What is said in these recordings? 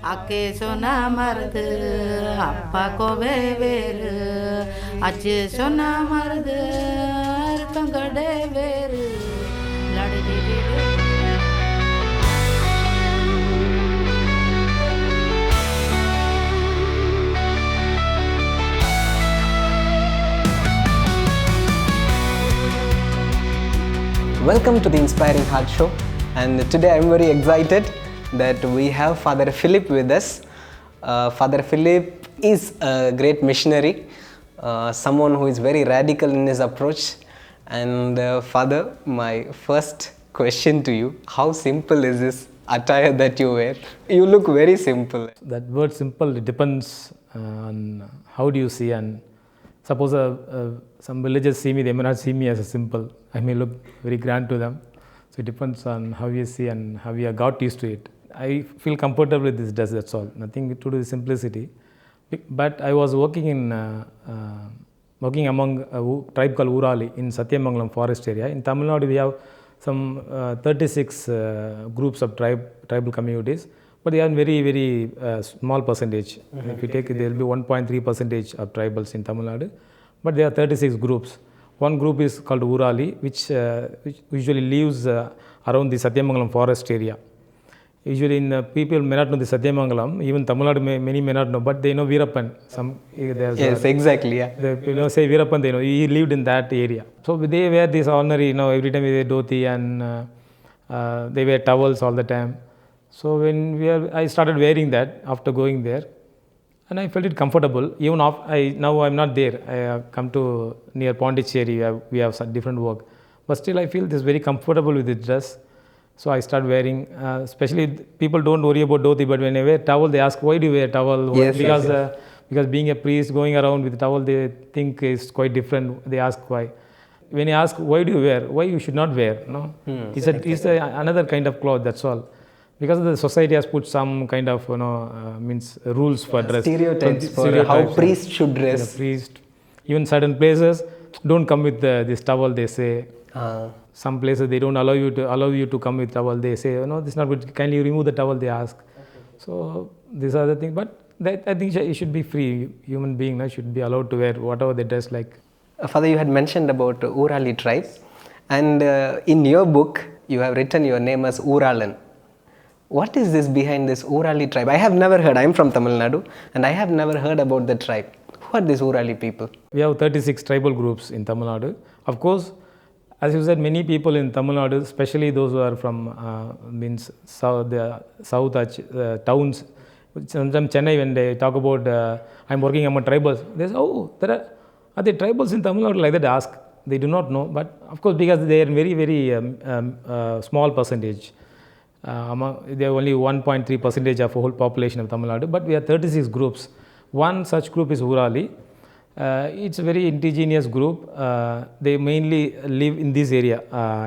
Ake sona mardu appa ko veru achu sona mardu arkangade veru ladidi. Welcome to the Inspiring Heart Show, and today I am very excited that we have Father Philip with us. Father Philip is a great missionary, someone who is very radical in his approach. And Father, my first question to you, how simple is this attire that you wear? You look very simple. That word simple, it depends on how do you see, and suppose some villagers see me, they may not see me as a simple. I may look very grand to them. So it depends on how you see and how you got used to it. I feel comfortable with this dress, that's all. Nothing to do with simplicity. But I was working among a tribe called Urali in Satyamangalam forest area. In Tamil Nadu, we have some 36 groups of tribal communities, but they are very, very small percentage. Mm-hmm. If you take it, there will be 1.3% of tribals in Tamil Nadu, but there are 36 groups. One group is called Urali, which usually lives around the Satyamangalam forest area. Usually, people may not know the Satyamangalam, even Tamil Nadu many may not know, but they know Veerappan. Yes, exactly. Yeah. Say Veerappan, they know he lived in that area. So they wear this ordinary, every time they wear dhoti and they wear towels all the time. So I started wearing that after going there, and I felt it comfortable. Even now I'm not there. I have come to near Pondicherry. We have some different work, but still I feel this very comfortable with the dress. So I start wearing. Especially people don't worry about dhoti, but when I wear towel, they ask, "Why do you wear towel?" Yes, because being a priest going around with towel, they think is quite different. They ask why. When I ask, "Why do you wear?" Why you should not wear? No, it's another kind of cloth. That's all. Because the society has put some kind of rules for dress. Stereotypes for how priests should dress. Priest, even certain places don't come with this towel. They say some places they don't allow you to come with towel. They say this is not good. Can you remove the towel? They ask. Okay. So these are the things. But I think it should be free. Human being should be allowed to wear whatever they dress like. Father, you had mentioned about Urali Tribe, and in your book you have written your name as Uralan. What is this behind this Urali tribe? I have never heard. I am from Tamil Nadu, and I have never heard about the tribe. Who are these Urali people? We have 36 tribal groups in Tamil Nadu. Of course, as you said, many people in Tamil Nadu, especially those who are from south towns. Sometimes Chennai, when they talk about I'm working among tribals, they say, "Oh, are there tribals in Tamil Nadu?" Like that, ask. They do not know, but of course, because they are very, very small percentage. They are only 1.3% of the whole population of Tamil Nadu, but we have 36 groups. One such group is Urali. It's a very indigenous group. They mainly live in this area,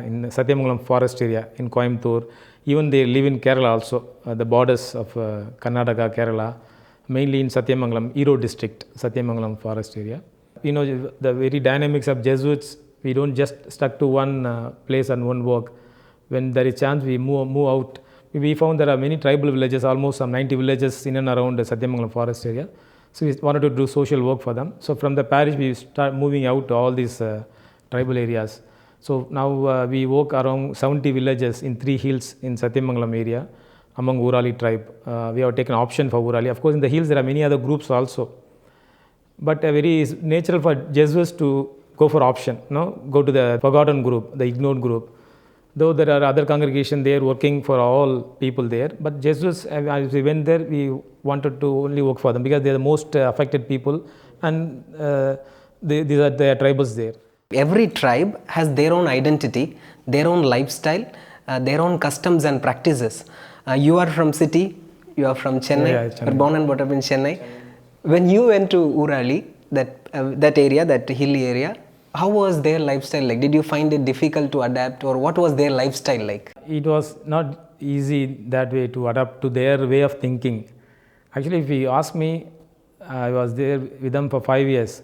in Satyamangalam forest area, in Coimbatore. Even they live in Kerala also, the borders of Karnataka, Kerala, mainly in Satyamangalam, Erode district, Satyamangalam forest area. The very dynamics of Jesuits, we don't just stuck to one place and one work. When there is chance, we move out. We found there are many tribal villages, almost some 90 villages in and around the Satyamangalam forest area. So we wanted to do social work for them. So from the parish, we start moving out to all these tribal areas. So now we work around 70 villages in 3 hills in Satyamangalam area among Urali tribe. We have taken option for Urali. Of course, in the hills, there are many other groups also. But very natural for Jesuits to go for option, go to the forgotten group, the ignored group. Though there are other congregations there working for all people there, but Jesuits, as we went there, we wanted to only work for them because they are the most affected people, and these are the tribals there. Every tribe has their own identity, their own lifestyle, their own customs and practices. You are from city, you are from Chennai, Chennai. You are born and brought up in Chennai. When you went to Urali, that area, that hilly area, how was their lifestyle like? Did you find it difficult to adapt, or what was their lifestyle like? It was not easy that way to adapt to their way of thinking. Actually, if you ask me, I was there with them for 5 years.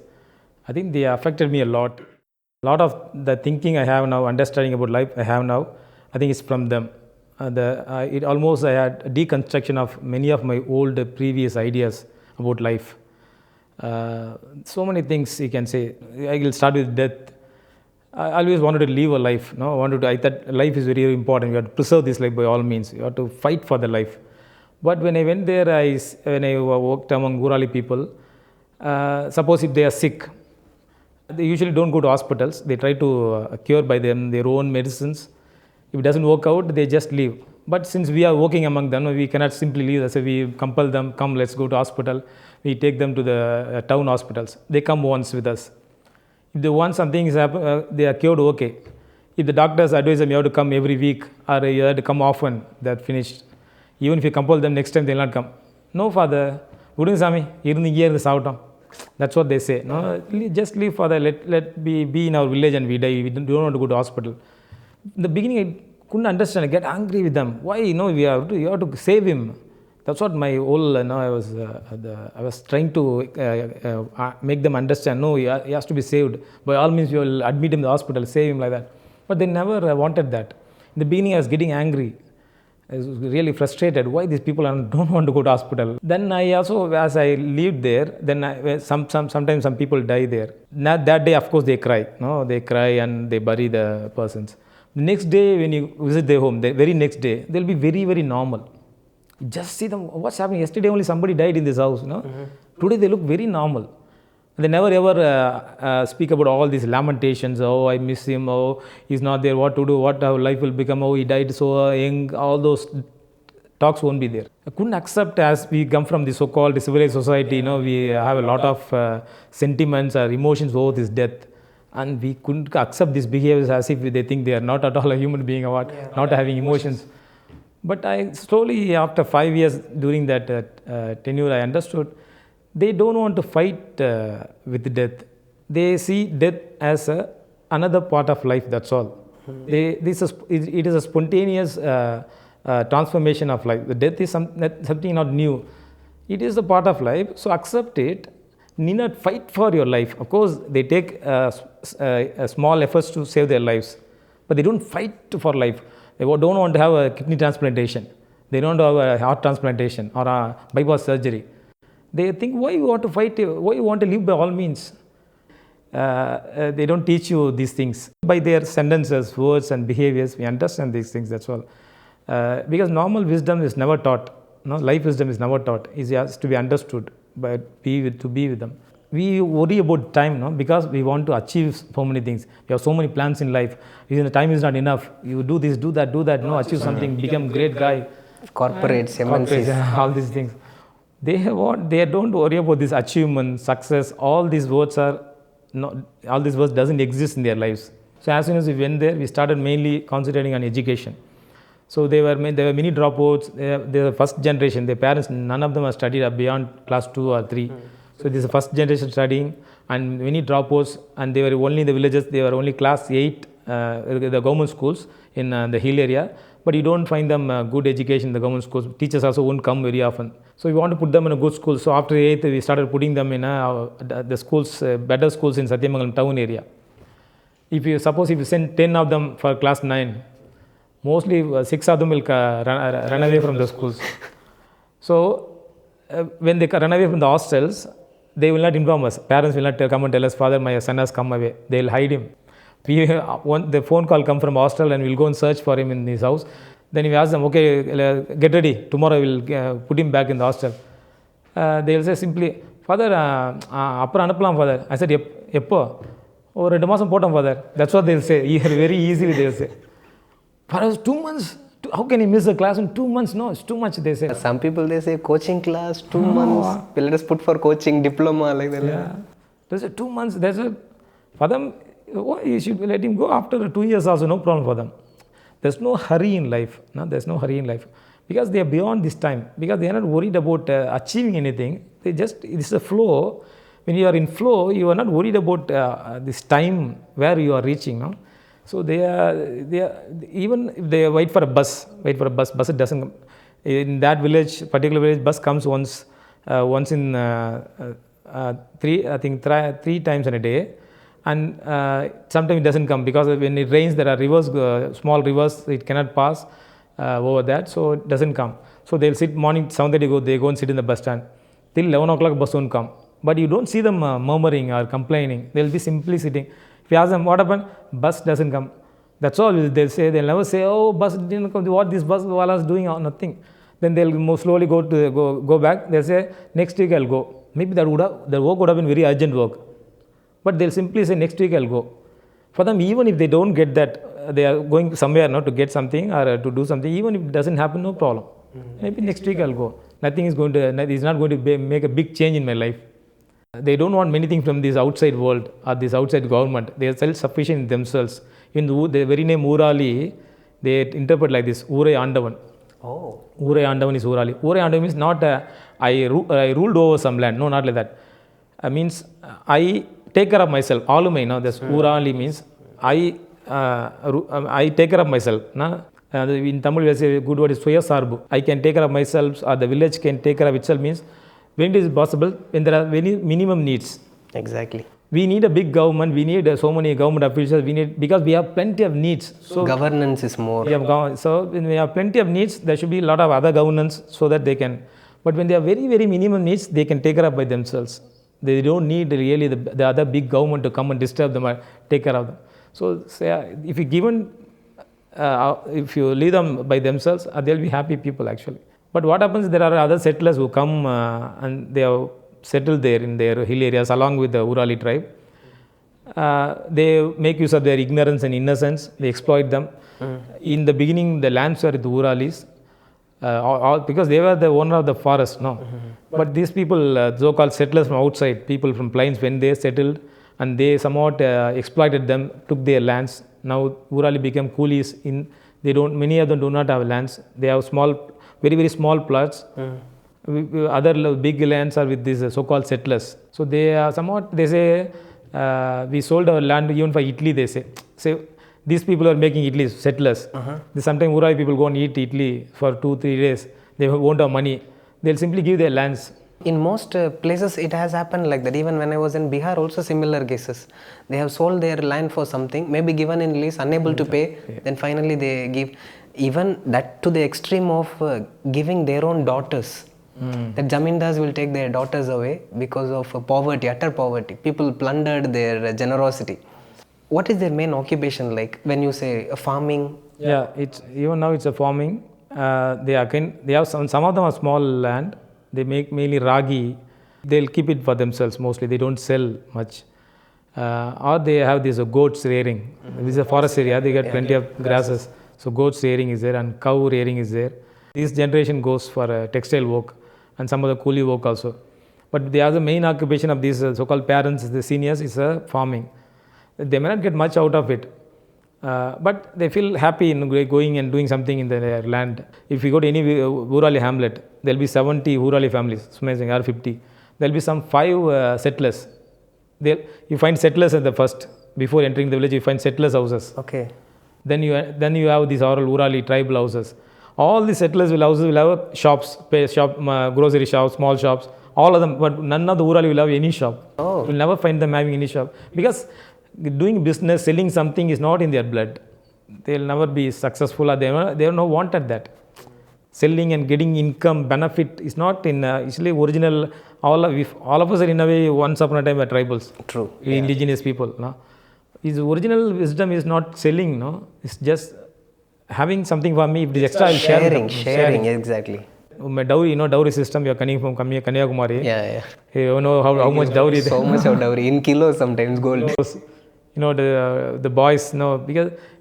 I think they affected me a lot. A lot of the thinking I have now, understanding about life I have now, I think it's from them. It almost I had a deconstruction of many of my old previous ideas about life. So many things you can say. I will start with death. I always wanted to live a life. No, I thought life is very, very important. You have to preserve this life by all means. You have to fight for the life. But when I went there, when I worked among Urali people, suppose if they are sick, they usually don't go to hospitals. They try to cure by their own medicines. If it doesn't work out, they just leave. But since we are working among them, we cannot simply leave. So we compel them, come, let's go to hospital. We take them to the town hospitals. They come once with us. If they want something is happen, they are cured, okay. If the doctors advise them, you have to come every week or you have to come often, they're finished. Even if you compel them, next time they'll not come. No, Father, that's what they say. No, just leave, Father, let be in our village and we die. We don't want to go to hospital. In the beginning, I couldn't understand. I get angry with them. Why? You have to save him. That's what my whole, I was trying to make them understand. No, he has to be saved. By all means, you will admit him in the hospital, save him like that. But they never wanted that. In the beginning, I was getting angry. I was really frustrated. Why these people don't want to go to hospital? Then I also, as I lived there, then sometimes some people die there. That day, of course, they cry. No, they cry and they bury the persons. The next day, when you visit their home, the very next day, they'll be very, very normal. Just see them, what's happening? Yesterday only somebody died in this house. Today they look very normal. They never ever speak about all these lamentations. Oh, I miss him. Oh, he's not there. What to do? What our life will become? Oh, he died so young. All those talks won't be there. I couldn't accept, as we come from the so-called civilized society. We have a lot of sentiments or emotions over this death. And we couldn't accept these behaviors as if they think they are not at all a human being or not having emotions. But I slowly, after 5 years during that tenure, I understood they don't want to fight with death. They see death as another part of life, that's all. It is a spontaneous transformation of life. The death is something not new. It is a part of life, so accept it. Need not fight for your life. Of course, they take small efforts to save their lives, but they don't fight for life. They don't want to have a kidney transplantation. They don't have a heart transplantation or a bypass surgery. They think, why you want to fight? Why you want to live by all means? They don't teach you these things. By their sentences, words and behaviors, we understand these things, that's all. Because normal wisdom is never taught. No, life wisdom is never taught. It has to be understood, but to be with them. We worry about time, because we want to achieve so many things. We have so many plans in life. Even the time is not enough. You do this, do that, achieve something, become great guy. Corporates, MNCs. All these things. They don't worry about this achievement, success. All these words doesn't exist in their lives. So as soon as we went there, we started mainly concentrating on education. So there were many dropouts. They are the first generation. Their parents, none of them have studied beyond class 2 or 3. So this is the first generation studying, and many dropouts, and they were only in the villages. They were only class 8, the government schools in the hill area. But you don't find them good education in the government schools. Teachers also won't come very often. So we want to put them in a good school. So after 8th, we started putting them in the schools, better schools in Satyamangalam town area. If you send 10 of them for class 9, mostly 6 of them will run away from the schools. So when they run away from the hostels, they will not inform us. Parents will not come and tell us, Father, my son has come away. They will hide him. The phone call come from hostel and we'll go and search for him in his house. Then we ask them, okay, get ready. Tomorrow we'll put him back in the hostel. They will say simply, Father, apra anupalam, Father. I said, Eppo? Oh, 2 மாசம் போட்டோம், Father. That's what they'll say. Very easily they'll say. Father, 2 months? How can he miss the class in 2 months? No, it's too much, they say. Some people, they say coaching class, 2 months. Let us put for coaching diploma like that. Yeah. They say 2 months. They say, for them, you should let him go after 2 years also, no problem for them. There's no hurry in life. No, there's no hurry in life. Because they are beyond this time. Because they are not worried about achieving anything. It's a flow. When you are in flow, you are not worried about this time where you are reaching. No? So they are even if they wait for a bus, bus it doesn't come. In that particular village, bus comes once in 3 times in a day, and sometimes it doesn't come because when it rains, there are rivers, small rivers, it cannot pass. over that, so it doesn't come. So they'll sit morning 7:30 they go and sit in the bus stand. Till 11 o'clock bus won't come. But you don't see them murmuring or complaining. They'll be simply sitting. If you ask them what happened, bus doesn't come. That's all they'll say. They'll never say, oh, bus didn't come. What this bus was doing or nothing. Then they'll more slowly go back. They'll say, next week I'll go. Maybe the work would have been very urgent work. But they'll simply say, next week I'll go. For them, even if they don't get that, they are going somewhere to get something or to do something, even if it doesn't happen, no problem. Maybe next week I'll go. Nothing is not going to make a big change in my life. They don't want many things from this outside world or this outside government. They are self-sufficient in themselves. In the very name Urali, they interpret like this, Urai Andavan. Oh. Urai Andavan is Urali. Urai Andavan means not I ruled over some land. No, not like that. Means I take care of myself. Alumai, this Urali means I take care of myself. In Tamil, we say good word is Suya Sarbu. I can take care of myself, or the village can take care of itself, means when it is possible, when there are many minimum needs. Exactly. We need a big government, we need so many government officials, because we have plenty of needs. So governance is more. So when we have plenty of needs, there should be a lot of other governance so that they can. But when they have very, very minimum needs, they can take care of by themselves. They don't need really the other big government to come and disturb them or take care of them. So if you leave them by themselves, they'll be happy people actually. But what happens, there are other settlers who come and they have settled there in their hill areas along with the Urali tribe. They make use of their ignorance and innocence. They exploit them. In the beginning, the lands were the Uralis, because they were the owner of the forest. But these people, so-called settlers from outside, people from plains, when they settled and they somewhat exploited them, took their lands. Now Urali became coolies. Many of them do not have lands. They have very, very small plots. Other big lands are with these so-called settlers. So they are somewhat, they say, we sold our land even for idli, they say. So these people are making idlis, settlers. Sometimes Urali people go and eat idli for 2-3 days. They won't have money. They'll simply give their lands. In most places it has happened like that. Even when I was in Bihar, also similar cases. They have sold their land for something, maybe given in lease, unable to pay. Then finally they give, even that to the extreme of giving their own daughters. That zamindars will take their daughters away because of poverty, utter poverty. People plundered their generosity. What is their main occupation like when you say farming? Yeah, even now it's a farming. They have some of them are small land. They make mainly ragi. They'll keep it for themselves mostly. They don't sell much. Or they have these goats rearing. This is a forest area. They get plenty of grasses. So goats rearing is there and cow rearing is there. This generation goes for textile work and some of the coolie work also. But the other main occupation of these so-called parents, the seniors, is farming. They may not get much out of it. But they feel happy in going and doing something in their land. If you go to any Urali hamlet, there will be 70 Urali families, it's amazing, or 50. There will be some 5 settlers. You find settlers at the first. Before entering the village, you find settlers' houses. Okay. Then you have these Urali tribal houses. All the settlers' houses will have shops, grocery shops, small shops, all of them. But none of the Urali will have any shop. Oh. You will never find them having any shop. Because doing business, selling something is not in their blood. They will never be successful, or they have no want at that. Selling and getting income, benefit is not in actually original. All of us are in a way once upon a time were tribals. True. Indigenous people. No? His original wisdom is not selling. No, it's just having something for me. If it is extra, I'll share it. Sharing, exactly. Dowry system. You're coming from Kanyakumari. Yeah. You know how much dowry. So much of dowry in kilos sometimes gold. The boys,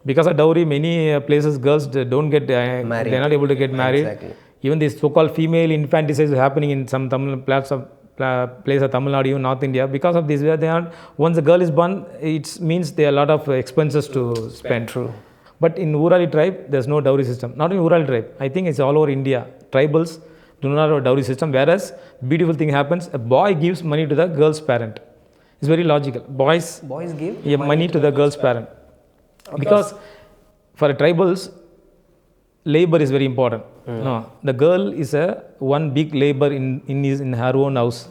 because of dowry, many places girls don't get married. They're not able to get married. Exactly. Even this so-called female infanticide is happening in some Tamil places of Tamil Nadu, even North India. Because of this, once a girl is born, it means there are a lot of expenses to spend. True. But in Urali tribe, there's no dowry system. Not in Urali tribe. I think it's all over India. Tribals do not have a dowry system. Whereas, beautiful thing happens, a boy gives money to the girl's parent. It's very logical. Boys give money to the girl's parent. Because for tribals, labor is very important. No, the girl is one big labor in her own house.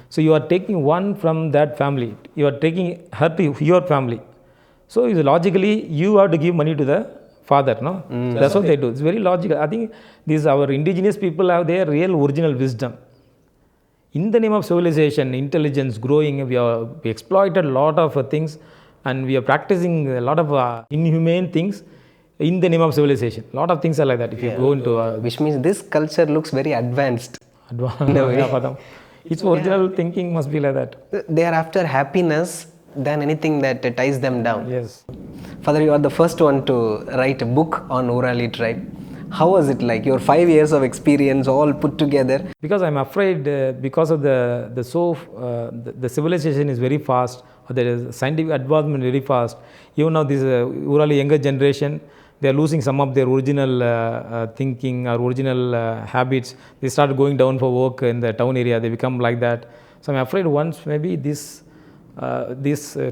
So you are taking one from that family. You are taking her to your family. So logically, you have to give money to the father, no? So that's what they do. It's very logical. I think these our indigenous people have their real original wisdom. In the name of civilization, intelligence, growing, we exploited a lot of things, and we are practicing a lot of inhumane things in the name of civilization. A lot of things are like that. If you go into which means this culture looks very advanced. Its original thinking must be like that. They are after happiness than anything that ties them down. Yes. Father, you are the first one to write a book on Urali tribe. How was it like? Your 5 years of experience all put together. Because I'm afraid because of the civilization is very fast, there is scientific advancement very fast. Even now this Urali younger generation, they are losing some of their original thinking or original habits. They start going down for work in the town area. They become like that. So I'm afraid once maybe this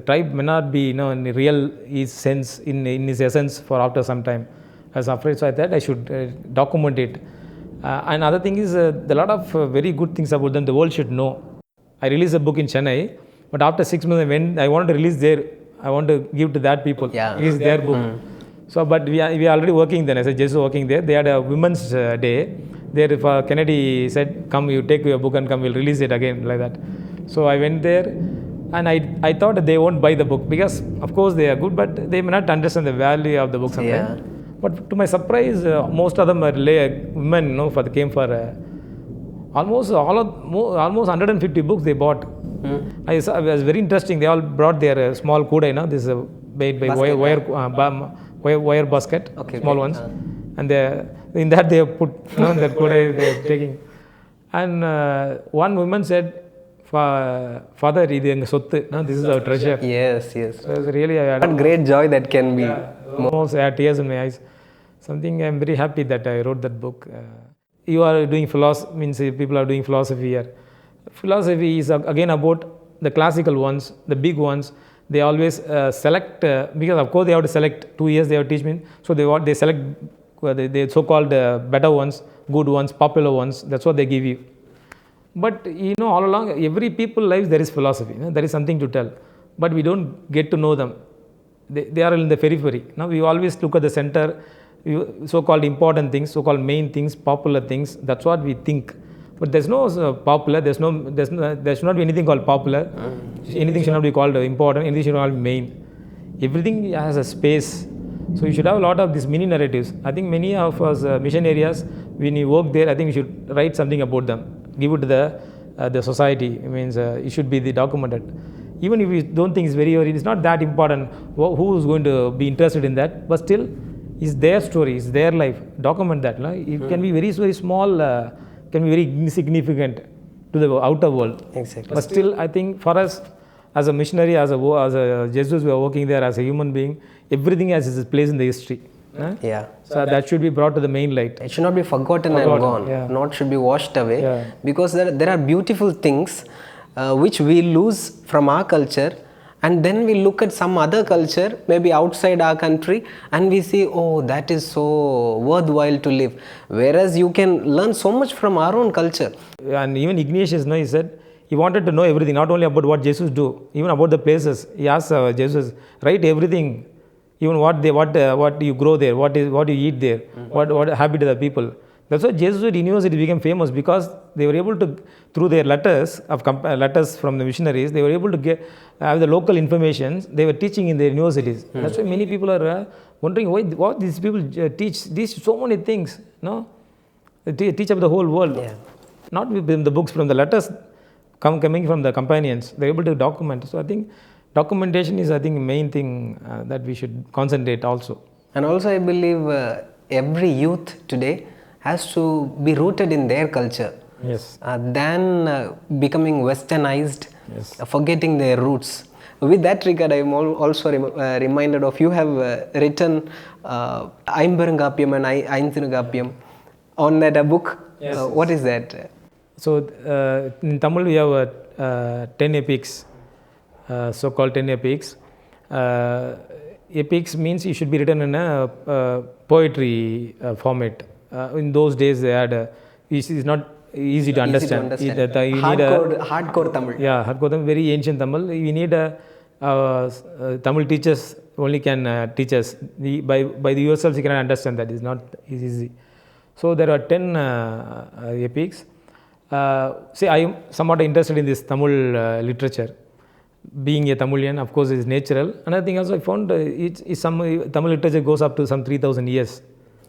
tribe may not be, in real sense, in its essence for after some time. I was afraid, so I thought I should document it. And other thing is, a lot of very good things about them the world should know. I released a book in Chennai, but after 6 months when I wanted to release there, I want to give to that people. Yeah. It is their book. So, but we are already working there. As a Jesuit working there, they had a Women's Day. There, if Kennedy said, "Come, you take your book and come, we'll release it again," like that. So I went there, and I thought that they won't buy the book because, of course, they are good, but they may not understand the value of the book sometimes. Yeah. But to my surprise, most of them are women. Came for almost 150 books they bought. I was very interesting. They all brought their small kudai. This is made by wire basket, small ones, and in that they have put that kudai they are taking. And one woman said, "Father, this is our treasure." Yes. So it was really What great joy that can be. Almost I had tears in my eyes. Something I'm very happy that I wrote that book. You are doing philosophy, means people are doing philosophy here. Philosophy is again about the classical ones, the big ones. They always select, because of course they have to select 2 years, they have to teach me. So they select the so-called better ones, good ones, popular ones. That's what they give you. But all along, every people's lives there is philosophy. There is something to tell. But we don't get to know them. They are in the periphery. Now we always look at the center, so-called important things, so-called main things, popular things. That's what we think. But there's no popular. There should not be anything called popular. Anything should not be called important. Anything should not be main. Everything has a space. So you should have a lot of these mini narratives. I think many of us mission areas, when you work there, I think you should write something about them. Give it to the society. It means it should be documented. Even if you don't think it's not that important who is going to be interested in that, but still, it's their story, it's their life. Document that. It can be very, very small, can be very insignificant to the outer world. Exactly. But still, I think for us, as a missionary, as a Jesuits, we are working there as a human being, everything has its place in the history. Yeah. So that should be brought to the main light. It should not be forgotten and gone. Yeah. Not should be washed away. Yeah. Because there are beautiful things which we lose from our culture, and then we look at some other culture, maybe outside our country, and we see, oh, that is so worthwhile to live. Whereas you can learn so much from our own culture. And even Ignatius, he said, he wanted to know everything, not only about what Jesus do, even about the places. He asked Jesus, write everything, even what you grow there, what you eat there, what habit of the people. That's why Jesuit university became famous, because they were able to, through their letters from the missionaries, they were able to have the local information. They were teaching in their universities. That's why many people are wondering what these people teach. These so many things, They teach up the whole world. Yeah. Not with the books, from the letters coming from the companions. They're able to document. So I think documentation is, main thing that we should concentrate also. And also I believe every youth today has to be rooted in their culture. Yes. Than becoming westernized, Yes. Forgetting their roots. With that regard, I am also reminded of, you have written Aimbarangapyam and Ainthirugapyam on that book. Yes. What is that? So in Tamil we have 10 epics, so-called 10 epics. Epics means it should be written in a poetry format. In those days they had it's not easy to understand. Hardcore Tamil. Yeah, hardcore Tamil, very ancient Tamil. We need Tamil teachers only can teach us. By the yourselves you cannot understand that. It's not easy. So there are 10 epics. See, I am somewhat interested in this Tamil literature. Being a Tamilian, of course, is natural. Another thing also I found some Tamil literature goes up to some 3,000 years.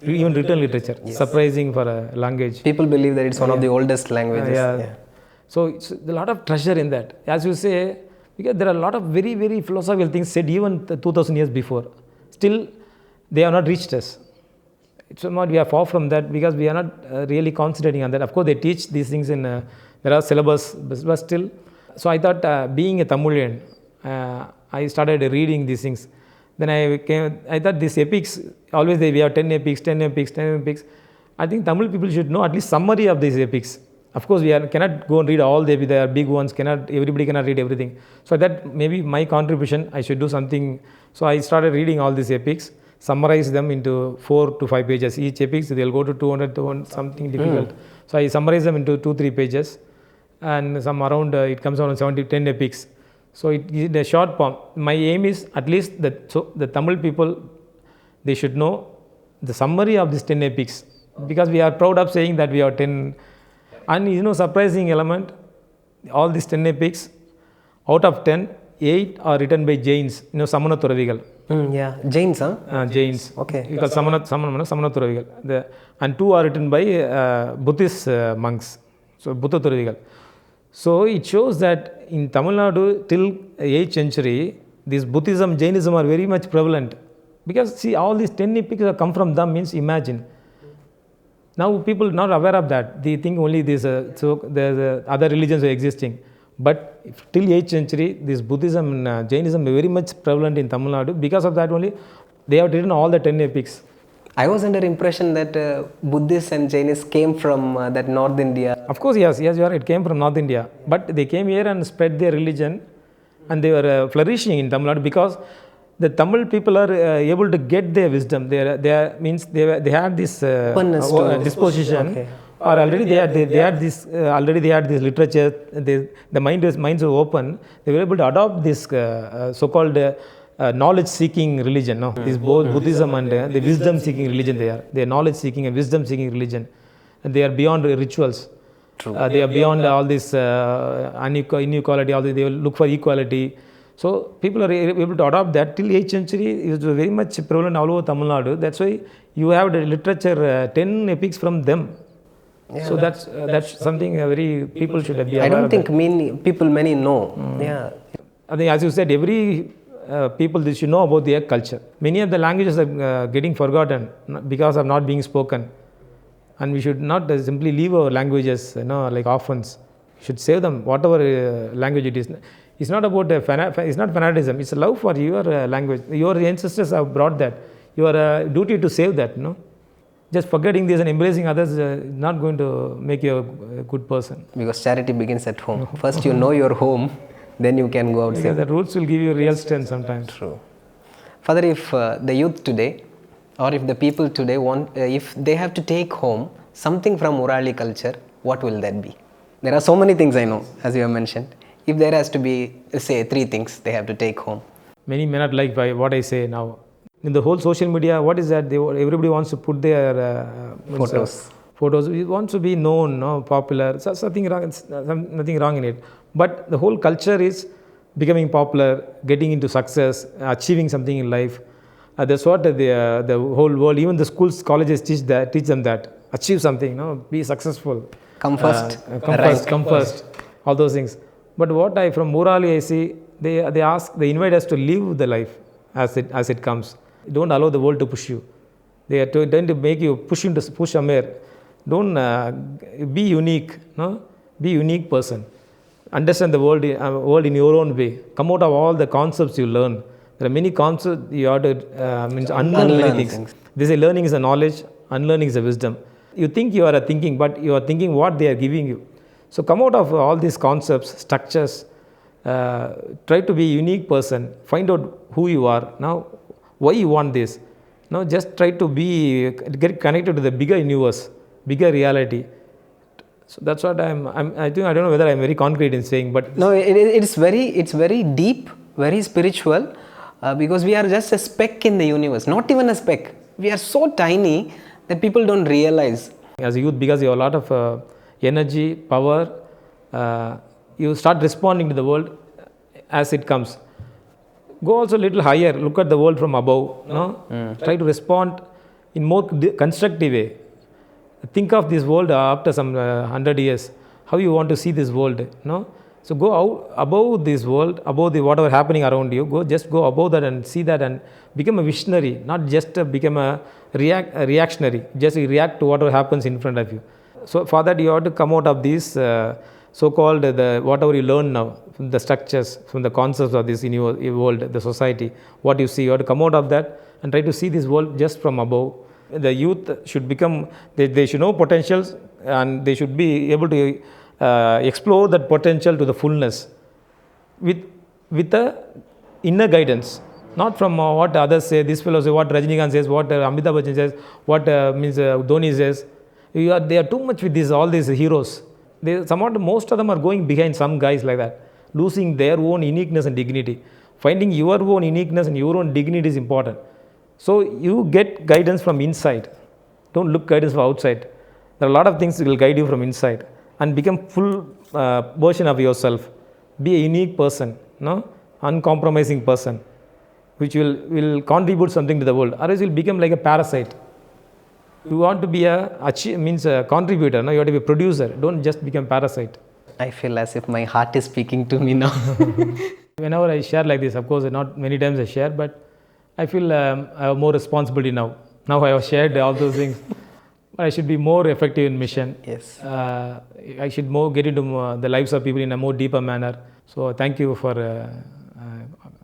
Even written literature, surprising for a language. People believe that it's one of the oldest languages. So it's a lot of treasure in that. As you say, because there are a lot of very, very philosophical things said even 2,000 years before. Still, they have not reached us. It's not, we are far from that because we are not really concentrating on that. Of course, they teach these things in, there are syllabus, but still. So I thought being a Tamilian, I started reading these things. Then I thought these epics, always we have 10 epics. I think Tamil people should know at least summary of these epics. Of course, cannot go and read all the big ones, everybody cannot read everything. So that maybe my contribution, I should do something. So I started reading all these epics, summarize them into 4 to 5 pages. Each epics, they'll go to 200 to something difficult. So I summarize them into 2-3 pages. And some around, it comes around 10 epics. So it is a short poem. My aim is at least the Tamil people, they should know the summary of these 10 epics. Because we are proud of saying that we have 10. And surprising element, all these 10 epics, out of 10, 8 are written by Jains, Samana Thuravigal. Jains, huh? Jains. Okay. Because Samana Thuravigal. And 2 are written by Buddhist monks. So, Buddha Thuravigal. So, it shows that in Tamil Nadu till 8th century, this Buddhism, Jainism are very much prevalent. Because see, all these 10 epics have come from them, means imagine. Now people are not aware of that. They think only this, there's other religions are existing. But till 8th century, this Buddhism and Jainism are very much prevalent in Tamil Nadu. Because of that only, they have written all the 10 epics. I was under impression that Buddhists and Jainists came from that North India. Of course, yes, you are right. It came from North India. But they came here and spread their religion. And they were flourishing in Tamil Nadu because the Tamil people are able to get their wisdom. They had this disposition, okay. Or already they had this literature. The minds were open. They were able to adopt this so-called knowledge-seeking religion. No, this both Buddhism and the wisdom-seeking religion. They are knowledge-seeking and wisdom-seeking religion, and they are beyond rituals. True. They are beyond all this inequality. They will look for equality. So people are able to adopt that. Till 8th century, it was very much prevalent all over Tamil Nadu. That's why you have the literature, 10 epics from them. Yeah, so that's something very people should be aware of. I don't think many know. Yeah. I think, as you said, every people they should know about their culture. Many of the languages are getting forgotten because of not being spoken. And we should not simply leave our languages, like orphans. We should save them, whatever language it is. It's not about it's not fanaticism. It's a love for your language. Your ancestors have brought that. Your duty to save that. Just forgetting this and embracing others is not going to make you a good person. Because charity begins at home. First you know your home, then you can go outside. Because the roots will give you real strength sometimes. True. Father, if the youth today, or if the people today if they have to take home something from Urali culture, what will that be? There are so many things I know, as you have mentioned. If there has to be, say, 3 things they have to take home. Many may not like what I say now. In the whole social media, what is that? Everybody wants to put their photos. It wants to be known, popular. So nothing wrong in it. But the whole culture is becoming popular, getting into success, achieving something in life. That's what the whole world, even the schools, colleges teach them that. Achieve something, be successful. Come first. Come first. All those things. But what from Urali I see, they invite us to live the life as it comes. Don't allow the world to push you. They are trying to make you push somewhere. Don't be unique. Be unique person. Understand the world in your own way. Come out of all the concepts you learn. There are many concepts you have to unlearn many things. They say learning is a knowledge, unlearning is a wisdom. You think you are thinking, but you are thinking what they are giving you. So come out of all these concepts, structures, try to be a unique person, find out who you are, now why you want this. Now just try to get connected to the bigger universe, bigger reality. So that's what I think I don't know whether I'm very concrete in saying, but no, it's very deep, very spiritual. because we are just a speck in the universe, not even a speck. We are so tiny that people don't realize. As a youth, because you have a lot of energy, power, you start responding to the world as it comes. Go also a little higher, look at the world from above, try to respond in more constructive way. Think of this world after some 100 years, how you want to see this world, So go out above this world, above the whatever happening around you, just go above that and see that and become a visionary, not just become a reactionary, just react to whatever happens in front of you. So for that you have to come out of this so-called whatever you learn now, from the structures, from the concepts of this world, the society, what you see, you have to come out of that and try to see this world just from above. The youth should become, they should know potentials and they should be able to explore that potential to the fullness with the inner guidance, not from what others say, this fellow says, what Rajinikanth says, what Amitabh Bachchan says, what Dhoni says. They are too much with all these heroes. Most of them are going behind some guys like that, losing their own uniqueness and dignity. Finding your own uniqueness and your own dignity is important. So you get guidance from inside. Don't look guidance from outside. There are a lot of things that will guide you from inside and become full version of yourself. Be a unique person, uncompromising person, which will contribute something to the world. Otherwise, you'll become like a parasite. You want to be a contributor, you have to be a producer. Don't just become parasite. I feel as if my heart is speaking to me now. Whenever I share like this, of course, not many times I share, but I feel I have more responsibility now. Now I have shared all those things. But I should be more effective in mission. Yes. I should get into the lives of people in a more deeper manner. So thank you for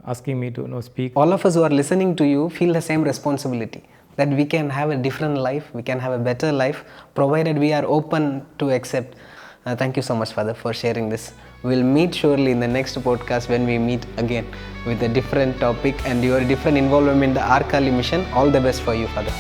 asking me to speak. All of us who are listening to you feel the same responsibility, that we can have a different life, we can have a better life, provided we are open to accept. Thank you so much, Father, for sharing this. We'll meet surely in the next podcast when we meet again with a different topic and your different involvement in the Urali mission. All the best for you, Father.